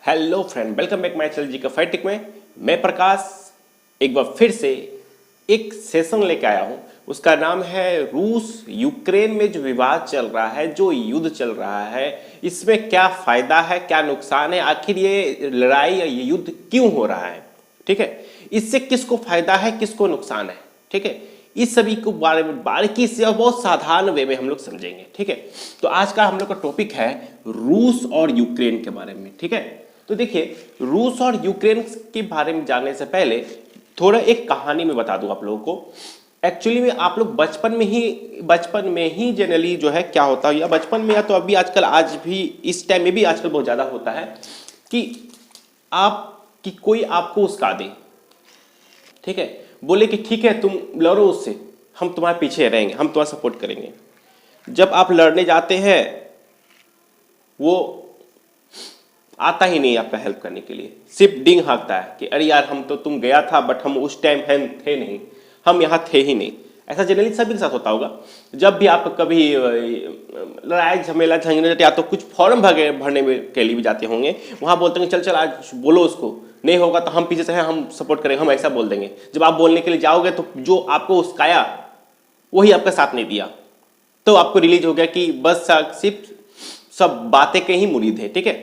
Hello friend, welcome back my channel जी का fact में। मैं प्रकाश एक बार फिर से एक सेशन लेके आया हूँ। उसका नाम है रूस यूक्रेन में जो विवाद चल रहा है, जो युद्ध चल रहा है, इसमें क्या फायदा है, क्या नुकसान है, आखिर ये लड़ाई या ये युद्ध क्यों हो रहा है। ठीक है, इससे किसको फायदा है, किसको नुकसान है। ठीक है, इस सभी को बारे में बारीकी से और बहुत साधारण वे में हम लोग समझेंगे। ठीक है, तो आज का हम लोग का टॉपिक है रूस और यूक्रेन के बारे में। ठीक है, तो देखिए, रूस और यूक्रेन के बारे में जानने से पहले थोड़ा एक कहानी में बता दूं आप लोगों को। एक्चुअली में आप लोग बचपन में ही जनरली जो है क्या होता है, या बचपन में या तो अभी आजकल, आज भी इस टाइम में भी आजकल बहुत ज़्यादा होता है कि कोई आपको उस्का दे। ठीक है, बोले कि ठीक है तुम लड़ो उससे, हम तुम्हारे पीछे रहेंगे, हम तुम्हारा सपोर्ट करेंगे। जब आप लड़ने जाते हैं वो आता ही नहीं आपका हेल्प करने के लिए, सिर्फ डिंग हाँकता है कि अरे यार हम तो, तुम गया था बट हम उस टाइम थे नहीं, हम यहाँ थे ही नहीं। ऐसा जनरली सभी के साथ होता होगा। जब भी आप कभी लड़ाई झमेला झंझट या तो कुछ फॉर्म भरने के लिए भी जाते होंगे, वहाँ बोलते हैं चल चल आज बोलो उसको, नहीं होगा तो हम पीछे से हैं, हम सपोर्ट करेंगे, हम ऐसा बोल देंगे। जब आप बोलने के लिए जाओगे तो जो आपको उस्काया वही आपका साथ नहीं दिया, तो आपको रिलीज हो गया कि बस सिर्फ सब बातें के ही मुरीद है। ठीक है,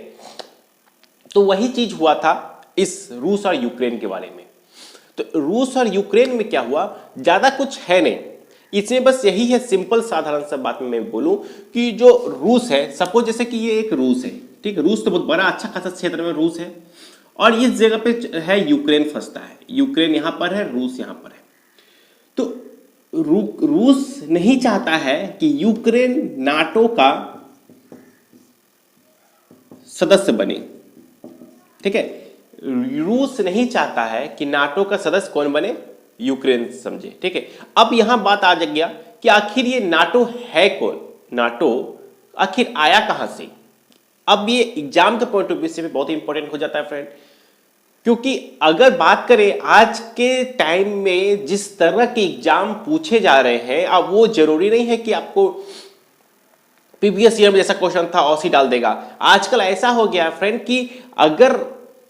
तो वही चीज हुआ था इस रूस और यूक्रेन के बारे में। तो रूस और यूक्रेन में क्या हुआ, ज्यादा कुछ है नहीं, इसमें बस यही है, सिंपल साधारण सा बात में मैं बोलूं कि जो रूस है, सपोज जैसे कि ये एक रूस है। ठीक है, रूस तो बहुत बड़ा अच्छा खासा क्षेत्र में रूस है, और इस जगह पे है यूक्रेन फंसता है। यूक्रेन यहां पर है, रूस यहां पर है। तो रूस नहीं चाहता है कि यूक्रेन नाटो का सदस्य बने। ठीक है, रूस नहीं चाहता है कि नाटो का सदस्य कौन बने, यूक्रेन समझे। ठीक है, अब यहां बात आ गया कि आखिर ये नाटो है कौन, नाटो आखिर आया कहां से। अब ये एग्जाम के पॉइंट ऑफ व्यू से भी बहुत इंपॉर्टेंट हो जाता है फ्रेंड, क्योंकि अगर बात करें आज के टाइम में जिस तरह के एग्जाम पूछे जा रहे हैं, अब वो जरूरी नहीं है कि आपको प्रीवियस ईयर में जैसा क्वेश्चन था औसी डाल देगा। आजकल ऐसा हो गया है फ्रेंड कि अगर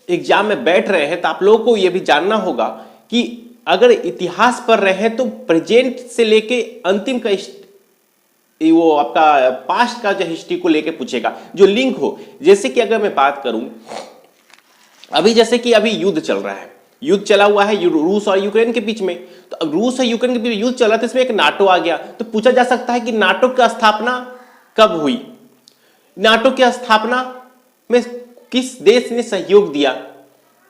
एग्जाम में बैठ रहे हैं तो आप लोगों को यह भी जानना होगा कि अगर इतिहास पढ़ रहे हैं तो प्रेजेंट से लेके अंतिम का वो आपका पास्ट का जो हिस्ट्री को लेके पूछेगा, जो लिंक हो। जैसे कि अगर मैं बात करूं, अभी जैसे कि अभी युद्ध चल रहा है, युद्ध चला हुआ है रूस और यूक्रेन के बीच में। तो अब रूस और यूक्रेन के बीच युद्ध चल रहा था, इसमें एक नाटो आ गया। तो पूछा जा सकता है कि नाटो की स्थापना कब हुई, नाटो की स्थापना में किस देश ने सहयोग दिया।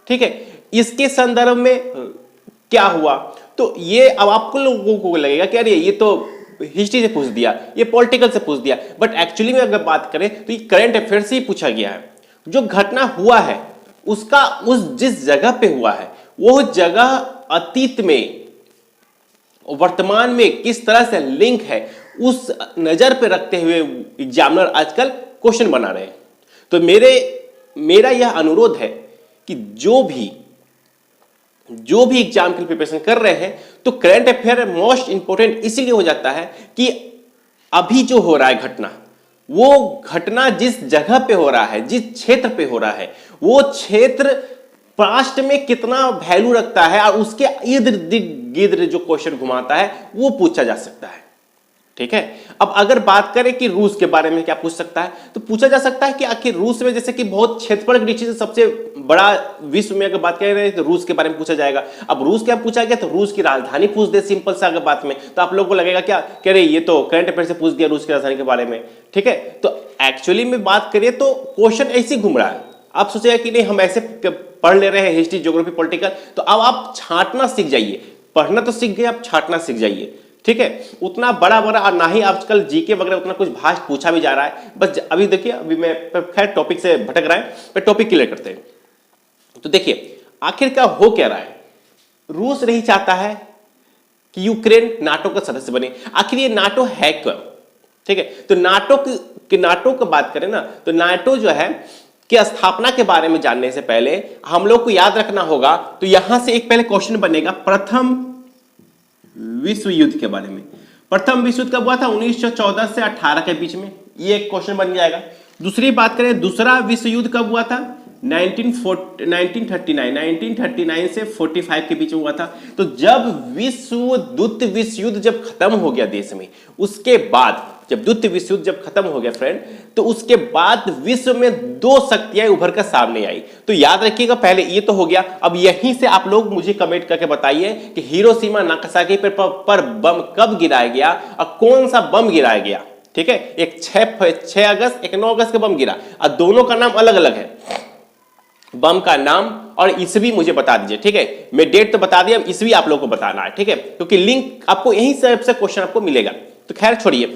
ठीक है, इसके संदर्भ में क्या हुआ। तो ये अब आपको लोगों को लगेगा कि अरे ये तो हिस्ट्री से पूछ दिया, ये पॉलिटिकल से पूछ दिया, बट एक्चुअली में अगर बात करें तो ये करंट अफेयर से ही पूछा गया है। जो घटना हुआ है उसका उस जिस जगह पे हुआ है वो जगह अतीत में वर्तमान में किस तरह से लिंक है, उस नजर पे रखते हुए एग्जामिनर आजकल क्वेश्चन बना रहे हैं। तो मेरा यह अनुरोध है कि जो भी एग्जाम की प्रिपरेशन कर रहे हैं, तो करंट अफेयर मोस्ट इंपोर्टेंट इसीलिए हो जाता है कि अभी जो हो रहा है घटना, वो घटना जिस जगह पे हो रहा है, जिस क्षेत्र पे हो रहा है, वो क्षेत्र पास्ट में कितना वैल्यू रखता है, और उसके इर्द गिर्द जो क्वेश्चन घुमाता है वो पूछा जा सकता है। ठीक है, अब अगर बात करें कि रूस के बारे में क्या पूछ सकता है, तो पूछा जा सकता है कि आखिर रूस में जैसे कि बहुत क्षेत्रफल की दृष्टि से सबसे बड़ा विश्व में अगर बात कर रहे हैं तो रूस के बारे में पूछा जाएगा। अब रूस क्या पूछा गया, तो रूस की राजधानी पूछ दे सिंपल सा अगर बात में, तो आप लोगों को लगेगा क्या कह रहे ये तो करंट अफेयर से पूछ दिया रूस की राजधानी के बारे में। ठीक है, तो एक्चुअली में बात करिए तो क्वेश्चन ऐसे घूम रहा है। आप सोचेगा कि नहीं हम ऐसे पढ़ ले रहे हैं हिस्ट्री, ज्योग्राफी, पॉलिटिकल, तो अब आप छांटना सीख जाइए। पढ़ना तो सीख गए, आप छांटना सीख जाइए। ठीक है, उतना बड़ा और ना ही आजकल जीके वगैरह उतना कुछ भाष पूछा भी जा रहा है। बस अभी देखिए, अभी मैं खैर टॉपिक से भटक रहा है, पर टॉपिक क्लियर करते हैं। तो देखिए आखिरकार हो क्या रहा है, रूस नहीं चाहता है कि यूक्रेन नाटो का सदस्य बने। आखिर ये नाटो है क्या। ठीक है, तो नाटो की बात करें ना, तो नाटो जो है कि स्थापना के बारे में जानने से पहले हम लोग को याद रखना होगा, तो यहां से एक पहले क्वेश्चन बनेगा प्रथम विश्व युद्ध के बारे में। प्रथम विश्व युद्ध कब हुआ था, 1914 से 18 के बीच में, ये एक क्वेश्चन बन जाएगा। दूसरी बात करें दूसरा विश्व युद्ध कब हुआ था, 1939 से 45 के बीच में हुआ था। तो जब द्वितीय विश्व युद्ध जब खत्म हो गया देश में, उसके बाद जब द्वितीय विश्व युद्ध जब खत्म हो गया फ्रेंड, तो उसके बाद विश्व में दो शक्तियां उभर कर सामने आई। तो याद रखिएगा, पहले ये तो हो गया। अब यहीं से आप लोग मुझे कमेंट करके बताइए कि हिरोशिमा नागासाकी पर बम कब गिराया गया और कौन सा बम गिराया गया। ठीक है, एक 6 अगस्त, एक 9 अगस्त का बम गिरा और दोनों का नाम अलग अलग है। बम का नाम और ईस्वी मुझे बता दीजिए। ठीक है, मैं डेट तो बता दिया, ईस्वी आप लोगों को बताना है। ठीक है, क्योंकि लिंक आपको यहीं से क्वेश्चन आपको मिलेगा। तो खैर छोड़िए,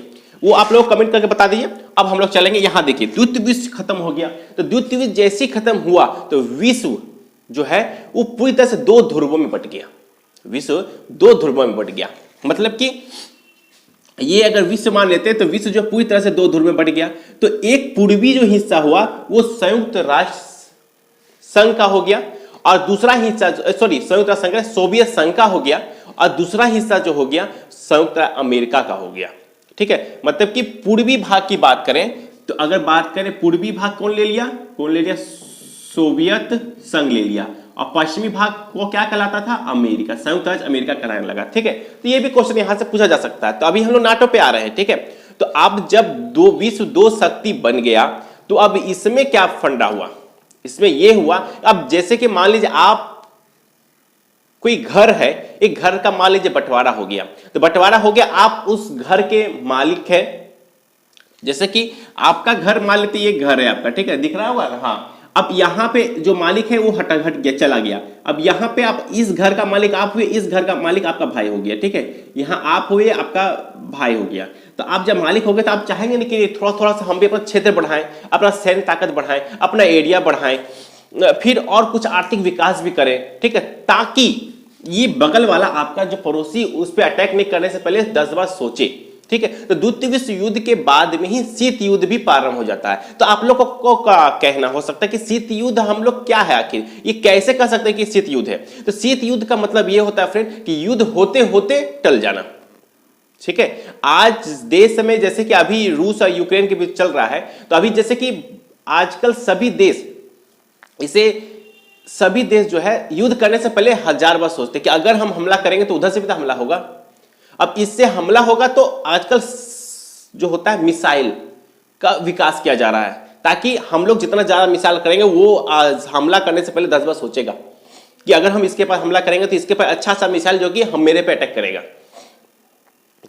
वो आप लोग कमेंट करके बता दीजिए। अब हम लोग चलेंगे, यहां देखिए द्वितीय विश्व खत्म हो गया। तो द्वितीय विश्व जैसे ही खत्म हुआ तो विश्व जो है वो पूरी तरह से दो ध्रुवों में बट गया। विश्व दो ध्रुवों में बट गया, मतलब कि ये अगर विश्व मान लेते हैं तो विश्व जो पूरी तरह से दो ध्रुव में बट गया। तो एक पूर्वी जो हिस्सा हुआ वो संयुक्त राष्ट्र संघ का हो गया, और दूसरा हिस्सा संयुक्त राष्ट्र संघ सोवियत संघ का हो गया, और दूसरा हिस्सा जो हो गया संयुक्त अमेरिका का हो गया। ठीक है, मतलब कि पूर्वी भाग की बात करें तो अगर बात करें पूर्वी भाग कौन ले लिया, सोवियत संघ ले लिया, और पश्चिमी भाग को क्या कहलाता था, अमेरिका, संयुक्त राज्य अमेरिका कहलाने लगा। ठीक है, तो ये भी क्वेश्चन यहां से पूछा जा सकता है। तो अभी हम लोग नाटो पे आ रहे हैं। ठीक है, तो अब जब विश्व दो शक्ति बन गया तो अब इसमें क्या फंडा हुआ, इसमें यह हुआ, अब जैसे कि मान लीजिए आप कोई घर है, एक घर का मान लीजिए बंटवारा हो गया। तो बंटवारा हो गया, आप उस घर के मालिक है। जैसे कि आपका घर मान लेते, ये घर है आपका, ठीक है, दिख रहा होगा। हाँ, अब यहां पे जो मालिक है वो हट गया, चला गया। अब यहां पे आप इस घर का मालिक आप हुए, इस घर का मालिक आपका भाई हो गया। ठीक है, यहां आप हुए, आपका भाई हो गया। तो आप जब मालिक हो गए तो आप चाहेंगे नहीं कि थोड़ा थोड़ा सा हम भी अपना क्षेत्र बढ़ाएं, अपना सैन्य ताकत बढ़ाएं, अपना एरिया बढ़ाएं, फिर और कुछ आर्थिक विकास भी करें। ठीक है, ताकि ये बगल वाला आपका जो पड़ोसी उस पर अटैक नहीं करने से पहले 10 बार सोचे। ठीक है, तो द्वितीय विश्व युद्ध के बाद में ही शीत युद्ध भी प्रारंभ हो जाता है। तो आप लोगों को कहना हो सकता है कि शीत युद्ध हम लोग क्या है, आखिर ये कैसे कह सकते हैं कि शीत युद्ध है। तो शीत युद्ध का मतलब ये होता है फ्रेंड कि युद्ध होते होते टल जाना। ठीक है, आज देश में जैसे कि अभी रूस और यूक्रेन के बीच चल रहा है, तो अभी जैसे कि आजकल सभी देश जो है युद्ध करने से पहले 1000 बार सोचते कि अगर हम हमला करेंगे तो उधर से भी तो हमला होगा। अब इससे हमला होगा तो आजकल जो होता है मिसाइल का विकास किया जा रहा है, ताकि हम लोग जितना ज्यादा मिसाइल करेंगे वो हमला करने से पहले 10 बार सोचेगा कि अगर हम इसके पास हमला करेंगे तो इसके पास अच्छा सा मिसाइल जो कि हम मेरे पे अटैक करेगा।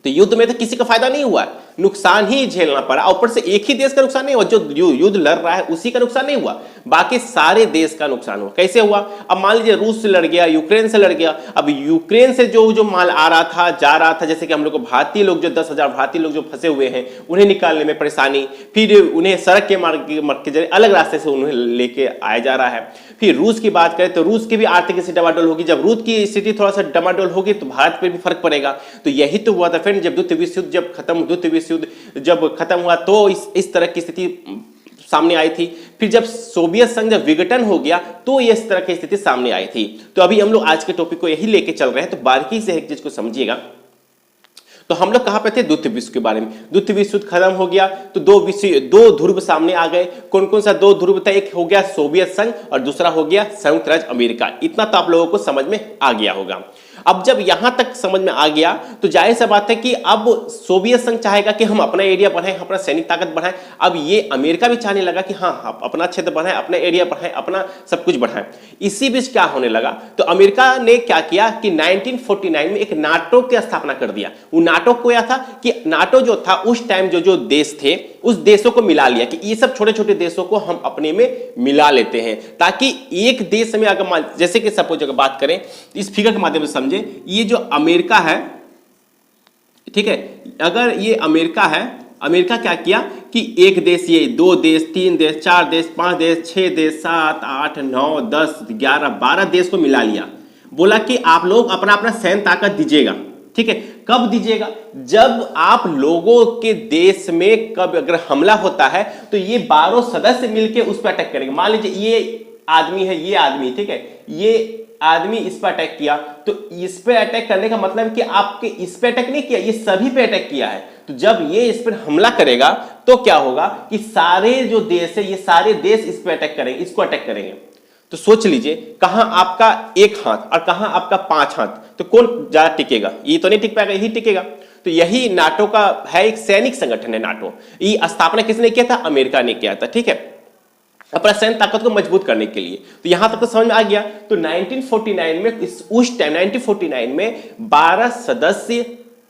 तो युद्ध में तो किसी का फायदा नहीं हुआ, नुकसान ही झेलना पड़ा। ऊपर से एक ही देश का नुकसान नहीं हुआ, जो युद्ध लड़ रहा है उसी का नुकसान नहीं हुआ, बाकी सारे देश का नुकसान हुआ। कैसे हुआ, अब मान लीजिए रूस से लड़ गया, यूक्रेन से लड़ गया। अब यूक्रेन से जो माल आ रहा था, जा रहा था, जैसे कि हम लोग को भारतीय लोग जो 10,000 भारतीय लोग जो फंसे हुए हैं उन्हें निकालने में परेशानी, फिर उन्हें सड़क के मार्ग के जरिए अलग रास्ते से उन्हें लेके आया जा रहा है। फिर रूस की बात करें तो रूस की भी आर्थिक स्थिति डमाडोल होगी। जब रूस की स्थिति थोड़ा सा डमाडोल होगी तो भारत पर भी फर्क पड़ेगा। तो यही तो हुआ था फ्रेंड, जब द्वितीय विश्व युद्ध जब खत्म हुआ तो इस तरह की स्थिति सामने आई थी। फिर जब सोवियत संघ जब विघटन हो गया तो इस तरह की स्थिति सामने आई थी। तो अभी हम लोग आज के टॉपिक को यही लेके चल रहे हैं, तो बारीकी से एक चीज को समझिएगा। तो हम लोग कहां पे थे, द्वितीय विश्व के बारे में। द्वितीय विश्व युद्ध खत्म हो गया तो दो ध्रुव सामने आ गए। कौन कौन सा दो ध्रुव था, एक हो गया सोवियत संघ और दूसरा हो गया संयुक्त राज्य अमेरिका। इतना तो आप लोगों को समझ में आ गया होगा। अब जब यहां तक समझ में आ गया तो जाहिर सी बात है कि अब सोवियत संघ चाहेगा कि हम अपना एरिया बढ़ाएं, अपना सैनिक ताकत बढ़ाएं। अब ये अमेरिका भी चाहने लगा कि हाँ अपना क्षेत्र बढ़ाएं, अपना एरिया बढ़ाएं, अपना सब कुछ बढ़ाएं। इसी बीच क्या होने लगा, तो अमेरिका ने क्या किया कि 1949 में एक नाटो की स्थापना कर दिया। वो नाटो को क्या था कि नाटो जो था उस टाइम जो देश थे उस देशों को मिला लिया कि ये सब छोटे छोटे देशों को हम अपने में मिला लेते हैं, ताकि एक देश में अगर जैसे कि सपोज अगर बात करें इस फिगर के माध्यम से समझे, ये जो अमेरिका है, ठीक है, अगर ये अमेरिका है, अमेरिका क्या किया कि एक देश, ये 2 देश, 3 देश, 4 देश, 5 देश, 6 देश, 7, 8, 9, 10, 11, 12 देश को मिला लिया। बोला कि आप लोग अपना अपना सैन्य ताकत दीजिएगा। ठीक है, कब दीजिएगा, जब आप लोगों के देश में कब अगर हमला होता है तो ये 12 सदस्य मिलकर उस पर अटैक करेंगे। मान लीजिए ये आदमी है, ये आदमी, ठीक है, ये आदमी इस पर अटैक किया, तो इस पे अटैक करने का मतलब कि आपके इस पे अटैक नहीं किया, ये सभी पे अटैक किया है। तो जब ये इस पर हमला करेगा तो क्या होगा कि सारे जो देश है ये सारे देश इस पे अटैक करेंगे, इसको अटैक करेंगे। तो सोच लीजिए कहां आपका एक हाथ और कहां आपका 5 हाथ, तो कौन ज्यादा टिकेगा? ये तो नहीं टिक पाएगा, यही टिकेगा। तो यही नाटो का है, एक सैनिक संगठन है नाटो। ये स्थापना किसने किया था? अमेरिका ने किया था, ठीक है, अपना सैन्य ताकत को मजबूत करने के लिए। तो यहां तक तो समझ में आ गया। तो 1949 में उस टाइम 1949 में 12 सदस्य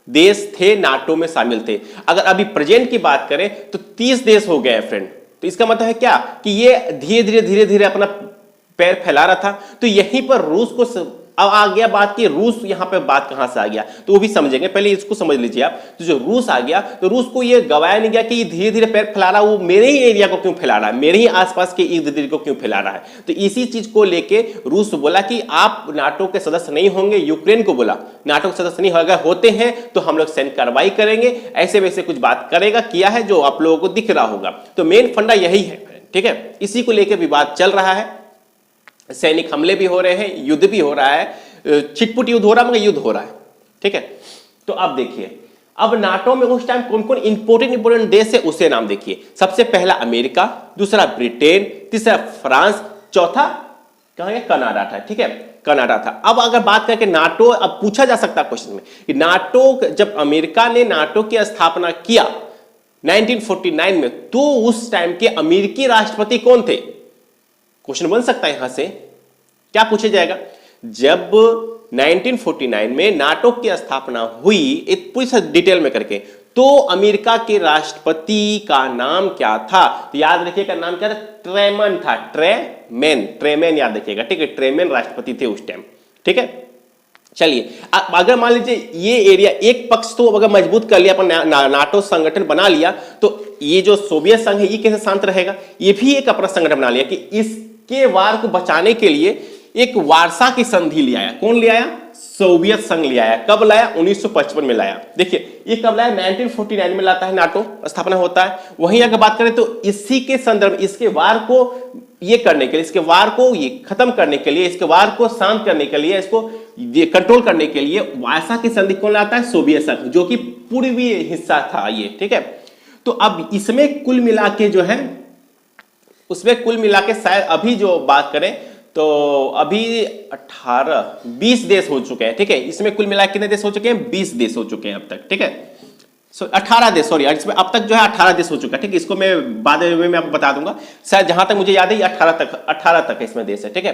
देश थे, नाटो में शामिल थे। अगर अभी प्रेजेंट की बात करें तो 30 देश हो गए हैं फ्रेंड। तो इसका मतलब है क्या कि ये धीरे धीरे अपना पैर फैला रहा था। तो यहीं पर रूस को अब आ गया बात कि रूस यहां पे बात कहां से आ गया, तो वो भी समझेंगे। पहले इसको समझ लीजिए आप। तो जो रूस आ गया, तो रूस को ये गवाया नहीं गया कि ये धीरे धीरे पैर फैला रहा है, वो मेरे ही एरिया को क्यों फैला रहा है, मेरे ही आसपास के इर्द गिर्द को क्यों फैला रहा है। तो इसी चीज को लेके रूस बोला कि आप नाटो के सदस्य नहीं होंगे। यूक्रेन को बोला नाटो के सदस्य नहीं अगर होते हैं तो हम लोग सैन्य कार्रवाई करेंगे, ऐसे वैसे कुछ बात करेगा, किया है जो आप लोगों को दिख रहा होगा। तो मेन फंडा यही है, ठीक है। इसी को लेकर विवाद चल रहा है, सैनिक हमले भी हो रहे हैं, युद्ध भी हो रहा है, छिटपुट युद्ध हो रहा है, मगर युद्ध हो रहा है, ठीक है। तो अब देखिए, अब नाटो में उस टाइम कौन कौन इंपोर्टेंट देश है उसे नाम देखिए। सबसे पहला अमेरिका, दूसरा ब्रिटेन, तीसरा फ्रांस, चौथा कहां गया? कनाडा था, ठीक है, कनाडा था। अब अगर बात करके नाटो, अब पूछा जा सकता है क्वेश्चन में कि नाटो, जब अमेरिका ने नाटो की स्थापना किया 1949 में, तो उस टाइम के अमेरिकी राष्ट्रपति कौन थे? क्वेश्चन बन सकता है यहां से। क्या पूछा जाएगा? जब 1949 में नाटो की स्थापना हुई, एक पूरी डिटेल में करके, तो अमेरिका के राष्ट्रपति का नाम क्या था? तो याद रखिएगा, नाम क्या था? ट्रेमन था, ट्रेमेन याद रखिएगा, ठीक है। ट्रेमेन राष्ट्रपति थे उस टाइम, ठीक है। चलिए, अगर मान लीजिए ये एरिया एक पक्ष तो अगर मजबूत कर लिया, अपन नाटो संगठन बना लिया, तो ये जो सोवियत संघ है ये कैसे शांत रहेगा? ये भी एक अपना संगठन बना लिया कि इसके वार को बचाने के लिए एक वार्सा की संधि ले आया। कौन ले आया? सोवियत संघ ले आया। कब लाया? 1955 में लाया। देखिए ये कब लाया? 1949 में लाता है, नाटो स्थापना होता है। वहीं अगर बात करें तो इसी के संदर्भ, इसके वार को ये करने के लिए, इसके वार को ये खत्म करने के लिए, इसके वार को शांत करने के लिए, इसको कंट्रोल करने के लिए वार्सा की संधि कौन लाता है? सोवियत संघ, जो कि पूर्वी हिस्सा था ये, ठीक है। तो अब इसमें कुल मिला के जो है, उसमें कुल मिला के शायद अभी जो बात करें तो अभी 20 देश हो चुके हैं, ठीक है। इसमें कुल मिला कितने देश हो चुके हैं? 20 देश हो चुके हैं अब तक, ठीक है। 18 देश, सॉरी, इसमें अब तक जो है 18 देश हो चुका है, ठीक है। इसको मैं बाद में आपको बता दूंगा, शायद जहां तक मुझे याद है 18 तक इसमें देश है, ठीक है।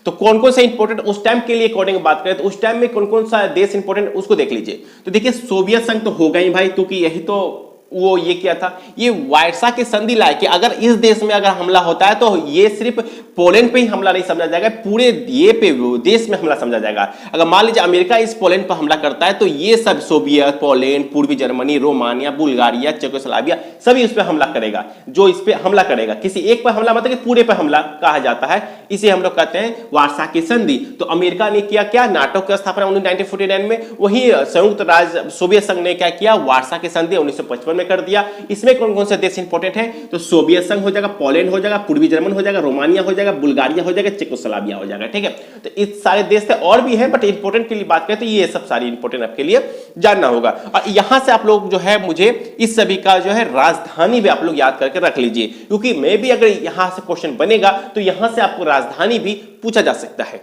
तो कौन कौन सा इंपोर्टेंट उस टाइम के लिए अकॉर्डिंग बात करें तो उस टाइम में कौन कौन सा देश इंपोर्टेंट उसको देख लीजिए। तो देखिए, सोवियत संघ तो होगा ही भाई, क्योंकि यही तो वो ये किया था, ये वार्सा की संधि लाए कि अगर इस देश में अगर हमला होता है तो ये सिर्फ पोलैंड पे ही हमला नहीं समझा जाएगा, पूरे ये पे देश में हमला समझा जाएगा। अगर मान लीजिए अमेरिका इस पोलैंड पर हमला करता है तो ये सब सोवियत, पोलैंड, पूर्वी जर्मनी, रोमानिया, बुल्गारिया, चेकोस्लोवाकिया सभी उस पर हमला करेगा। जो इस पे हमला करेगा, किसी एक पर हमला मतलब पूरे पर हमला कहा जाता है, इसे हम लोग कहते हैं वार्सा की संधि। तो अमेरिका ने किया क्या? नाटो की स्थापना 1949 में। वही संयुक्त राज्य सोवियत संघ ने क्या किया? वार्सा की संधि 1955 कर दिया। इसमें कौन कौन से देश इंपोर्टेंट है? तो सोवियत संघ हो जाएगा, पोलैंड हो जाएगा, पूर्वी जर्मन हो जाएगा, रोमानिया हो जाएगा, बुल्गारिया हो जाएगा, चेकोस्लोवाकिया हो जाएगा, ठीक है। तो इस सारे देश थे, और भी है, बट इंपोर्टेंट के लिए बात करें तो ये सब सारी इंपोर्टेंट आपके लिए जानना होगा। और यहां से आप लोग जो है, मुझे इस सभी का जो है राजधानी भी आप लोग याद करके रख लीजिए, क्योंकि मैं भी अगर यहां से क्वेश्चन बनेगा तो यहां से आपको राजधानी भी पूछा जा सकता है,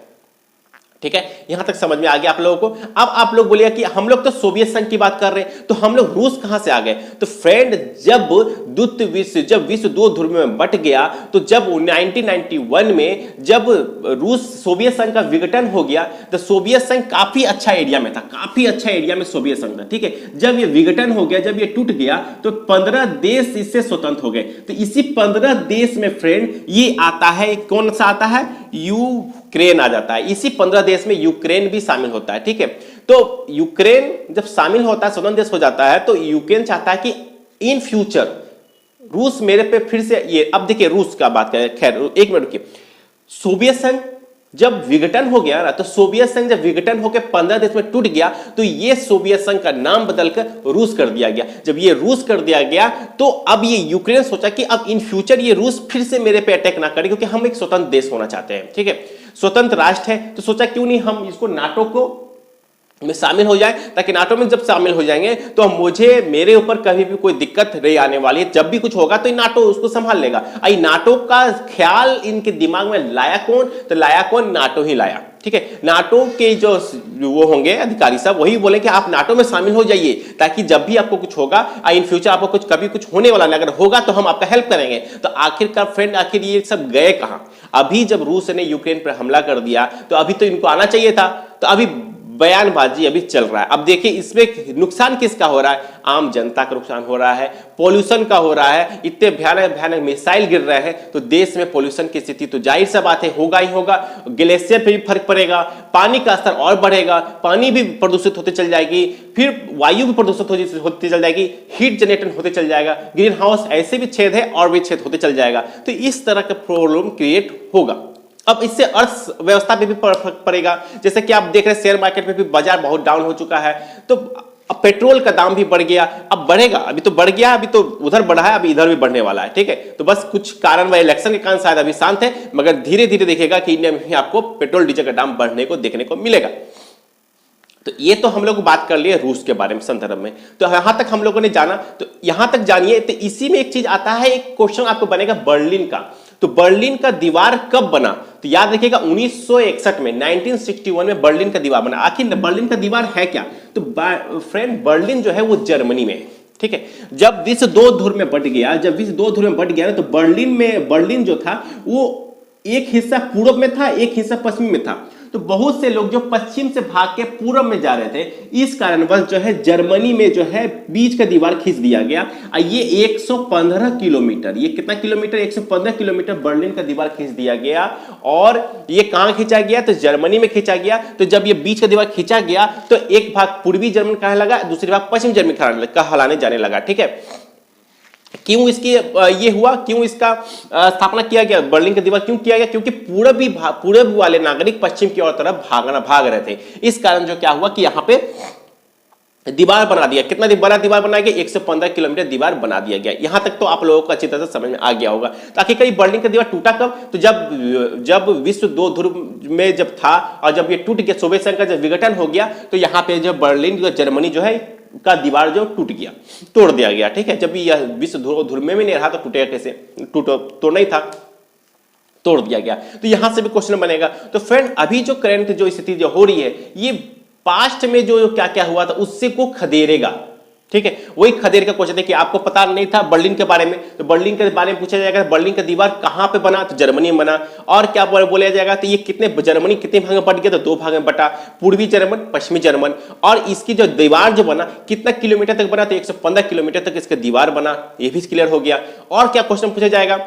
ठीक है। यहां तक समझ में आ गया आप लोगों को। अब आप लोग बोलिए कि हम लोग तो सोवियत संघ की बात कर रहे हैं, तो हम लोग रूस कहां से आ गए? तो फ्रेंड, जब विश्व दो ध्रुव में बट गया, तो जब 1991 में जब रूस सोवियत संघ का विघटन हो गया, तो सोवियत संघ काफी अच्छा एरिया में था, काफी अच्छा एरिया में सोवियत संघ था, ठीक है। जब ये विघटन हो गया, जब ये टूट गया, तो 15 देश इससे स्वतंत्र हो गए। तो इसी 15 देश में फ्रेंड ये आता है, कौन सा आता है? यूक्रेन आ जाता है। इसी 15 देश में यूक्रेन भी शामिल होता है, ठीक है। तो यूक्रेन जब शामिल होता है, स्वतंत्र देश हो जाता है, तो यूक्रेन चाहता है कि इन फ्यूचर रूस मेरे पे फिर से ये, अब देखिए रूस का बात करें, खैर एक मिनट रुकिए। सोवियत संघ जब विघटन हो गया ना, तो सोवियत संघ जब विघटन होकर 15 देश में टूट गया, तो ये सोवियत संघ का नाम बदलकर रूस कर दिया गया। जब ये रूस कर दिया गया, तो अब ये यूक्रेन सोचा कि अब इन फ्यूचर ये रूस फिर से मेरे पे अटैक ना करे, क्योंकि हम एक स्वतंत्र देश होना चाहते हैं, ठीक है, स्वतंत्र राष्ट्र है। तो सोचा क्यों नहीं हम इसको नाटो को में शामिल हो जाए, ताकि नाटो में जब शामिल हो जाएंगे तो मुझे मेरे ऊपर कभी भी कोई दिक्कत नहीं आने वाली है। जब भी कुछ होगा तो नाटो उसको संभाल लेगा। आई नाटो का ख्याल इनके दिमाग में लाया कौन? तो लाया कौन? नाटो ही लाया। ठीक है, नाटो के जो वो होंगे अधिकारी सब वही बोले कि आप नाटो में शामिल हो जाइए, ताकि जब भी आपको कुछ होगा इन फ्यूचर आपको कुछ कभी कुछ होने वाला नहीं, अगर होगा तो हम आपका हेल्प करेंगे। तो आखिरकार फ्रेंड आखिर ये सब गए कहां? अभी जब रूस ने यूक्रेन पर हमला कर दिया तो अभी तो इनको आना चाहिए था। तो अभी बयानबाजी अभी चल रहा है। अब देखिए इसमें नुकसान किसका हो रहा है? आम जनता का नुकसान हो रहा है, पॉल्यूशन का हो रहा है। इतने भयानक भयानक मिसाइल गिर रहे हैं तो देश में पॉल्यूशन की स्थिति तो जाहिर सा बात है होगा ही होगा। ग्लेशियर पे भी फर्क पड़ेगा, पानी का स्तर और बढ़ेगा, पानी भी प्रदूषित होते चल जाएगी, फिर वायु भी प्रदूषित होती चल जाएगी, हीट जनरेशन होते चल जाएगा, ग्रीन हाउस ऐसे भी छेद है और भी छेद होते चल जाएगा। तो इस तरह का प्रॉब्लम क्रिएट होगा। अब इससे अर्थव्यवस्था पे भी फर्क पड़ेगा। जैसे कि आप देख रहे हैं शेयर मार्केट में भी बाजार बहुत डाउन हो चुका है, तो अब पेट्रोल का दाम भी बढ़ गया, अब बढ़ेगा, अभी तो बढ़ गया, अभी तो उधर बढ़ा है, अभी इधर भी बढ़ने वाला है। ठीक है, तो बस कुछ कारण वह इलेक्शन के कारण शायद अभी शांत है, मगर धीरे धीरे देखिएगा कि इंडिया में भी आपको पेट्रोल डीजल का दाम बढ़ने को देखने को मिलेगा। तो ये तो हम लोग बात कर लिए रूस के बारे में संदर्भ में। तो यहां तक हम लोगों ने जाना, तो यहां तक जानिए। तो इसी में एक चीज आता है, एक क्वेश्चन आपको बनेगा बर्लिन का। तो बर्लिन का दीवार कब बना? तो याद रखिएगा 1961 में, 1961 में बर्लिन का दीवार बना। आखिर बर्लिन का दीवार है क्या? तो फ्रेंड बर्लिन जो है वो जर्मनी में है। ठीक है, जब विश्व दो धुर में बट गया, तो बर्लिन जो था वो एक हिस्सा पूर्व में था, एक हिस्सा पश्चिम में था। तो बहुत से लोग जो पश्चिम से भाग के पूर्व में जा रहे थे, इस कारणवश जो है जर्मनी में जो है बीच का दीवार खींच दिया गया। ये 115 किलोमीटर, ये कितना किलोमीटर? 115 किलोमीटर बर्लिन का दीवार खींच दिया गया। और ये कहां खींचा गया? तो जर्मनी में खींचा गया। तो जब ये बीच का दीवार खींचा गया तो एक भाग पूर्वी जर्मनी कहने लगा, दूसरी भाग पश्चिम जर्मनी कहलाने जाने लगा। ठीक है, क्यों इसकी ये हुआ, क्यों इसका स्थापना किया गया, बर्लिन का दीवार क्यों किया गया? क्योंकि पूर्व वाले नागरिक पश्चिम की ओर तरफ भाग रहे थे। इस कारण जो क्या हुआ कि यहां पे दीवार बना दिया। कितना बड़ा दीवार बनाया गया? 115 किलोमीटर दीवार बना दिया गया। यहां तक तो आप लोगों को अच्छी तरह से समझ में आ गया होगा। तो आखिरकार बर्लिन का दीवार टूटा कब? तो जब विश्व दो ध्रुव में जब था और जब ये टूट गया, सोवियत संघ का जब विघटन हो गया, तो यहां पे जो बर्लिन जर्मनी जो है का दीवार जो टूट गया, तोड़ दिया गया। ठीक है, जब यह विश्व ध्रुव में नहीं रहा तो टूटेगा कैसे? तोड़ना ही था, तोड़ दिया गया। तो यहां से भी क्वेश्चन बनेगा। तो फ्रेंड अभी जो करंट जो स्थिति जो हो रही है, ये पास्ट में जो क्या क्या हुआ था उससे को खदेड़ेगा। ठीक है, वही खदेड़ का क्वेश्चन है कि आपको पता नहीं था बर्लिन के बारे में, तो बर्लिन के बारे में पूछा जाएगा बर्लिन का दीवार कहां पे बना? तो जर्मनी में बना। और क्या बोला जाएगा? तो ये जर्मनी कितने भाग में बट गया? तो दो भाग में बटा, पूर्वी जर्मन, पश्चिमी जर्मन। और इसकी जो दीवार जो बना कितना किलोमीटर तक बना? तो 115 किलोमीटर तक इसका दीवार बना। ये भी क्लियर हो गया। और क्या क्वेश्चन पूछा जाएगा?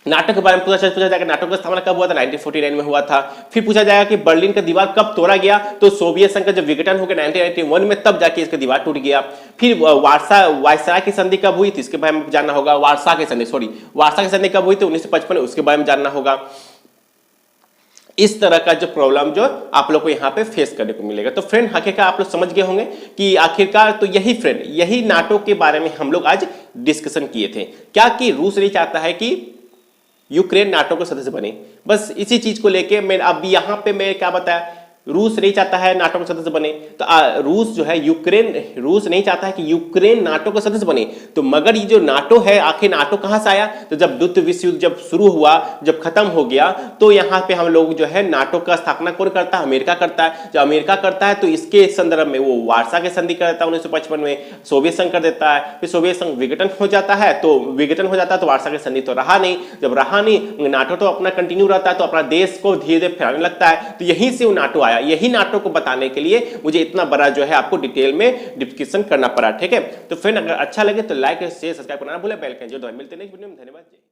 नाटो के बारे में पूछा जाएगा, नाटो का स्थापना कब हुआ था? 1949 में हुआ था। फिर पूछा जाएगा कि बर्लिन का दीवार कब तोड़ा गया? तो सोवियत संघ का जब विघटन हो गया 1991 में, तब जाके इसका दीवार टूट गया। फिर वार्सा की संधि कब हुई थी? इसके बारे में जानना होगा। वार्सा की संधि कब हुई थी? 1955 में, उसके बारे में जानना होगा। इस तरह का जो प्रॉब्लम जो आप लोग को यहाँ पे फेस करने को मिलेगा। तो फ्रेंड आखिरकार आप लोग समझ गए होंगे कि आखिरकार तो यही नाटो के बारे में हम लोग आज डिस्कशन किए थे। क्या कि रूस नहीं चाहता है कि यूक्रेन नाटो का सदस्य बने। बस इसी चीज को लेके मैं अब यहां पे मैं क्या बताया, रूस नहीं चाहता है नाटो का सदस्य बने। तो रूस नहीं चाहता है कि यूक्रेन नाटो का सदस्य बने। तो मगर ये जो नाटो है, आखिर नाटो कहां से आया? तो जब द्वितीय विश्व युद्ध जब शुरू हुआ, जब खत्म हो गया, तो यहां पे हम लोग जो है नाटो का स्थापना कौन करता है? अमेरिका करता है। जब अमेरिका करता है तो इसके संदर्भ में वो वार्सा के संधि करता है 1955 में, सोवियत संघ कर देता है। फिर सोवियत संघ विघटन हो जाता है, तो वार्सा के संधि तो रहा नहीं। जब रहा नहीं, नाटो तो अपना कंटिन्यू रहता है, तो अपना देश को धीरे धीरे फैलाने लगता है। तो यहीं से वो नाटो आया। यही नाटो को बताने के लिए मुझे इतना बड़ा जो है आपको डिटेल में डिस्कशन करना पड़ा। ठीक है, तो फ्रेंड अगर अच्छा लगे तो लाइक शेयर सब्सक्राइब करना भूले, बेल का जो मिलते हैं नेक्स्ट वीडियो में। धन्यवाद।